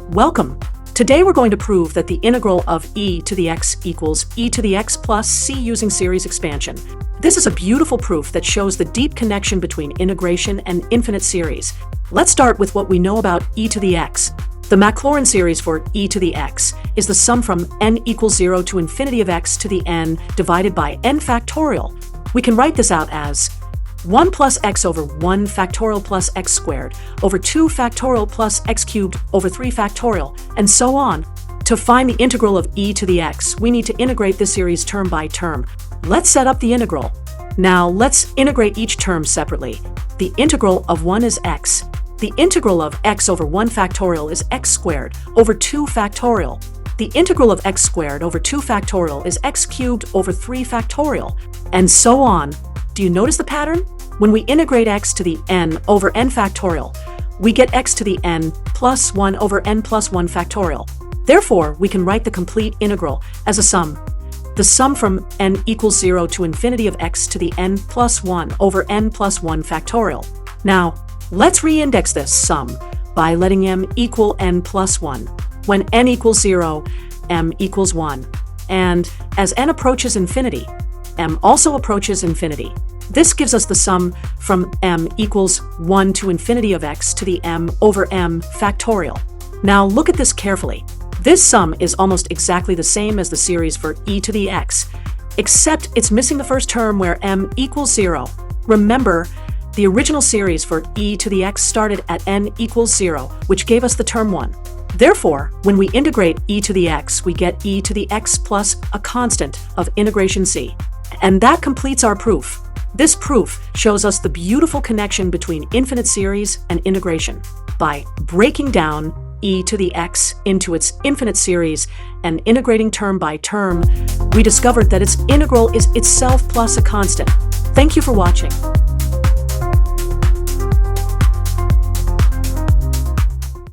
Welcome! Today we're going to prove that the integral of e to the x equals e to the x plus c using series expansion. This is a beautiful proof that shows the deep connection between integration and infinite series. Let's start with what we know about e to the x. The Maclaurin series for e to the x is the sum from n equals 0 to infinity of x to the n divided by n factorial. We can write this out as 1 plus x over 1 factorial plus x squared over 2 factorial plus x cubed over 3 factorial, and so on. To find the integral of e to the x, we need to integrate this series term by term. Let's set up the integral. Now let's integrate each term separately. The integral of 1 is x. The integral of x over 1 factorial is x squared over 2 factorial. The integral of x squared over 2 factorial is x cubed over 3 factorial, and so on. Do you notice the pattern? When we integrate x to the n over n factorial, we get x to the n plus 1 over n plus 1 factorial. Therefore, we can write the complete integral as a sum. The sum from n equals 0 to infinity of x to the n plus 1 over n plus 1 factorial. Now, let's reindex this sum by letting m equal n plus 1. When n equals 0, m equals 1. And as n approaches infinity, m also approaches infinity. This gives us the sum from m equals 1 to infinity of x to the m over m factorial. Now look at this carefully. This sum is almost exactly the same as the series for e to the x, except it's missing the first term where m equals 0. Remember, the original series for e to the x started at n equals 0, which gave us the term 1. Therefore, when we integrate e to the x, we get e to the x plus a constant of integration c. And that completes our proof. This proof shows us the beautiful connection between infinite series and integration. By breaking down e to the x into its infinite series and integrating term by term, we discovered that its integral is itself plus a constant. Thank you for watching.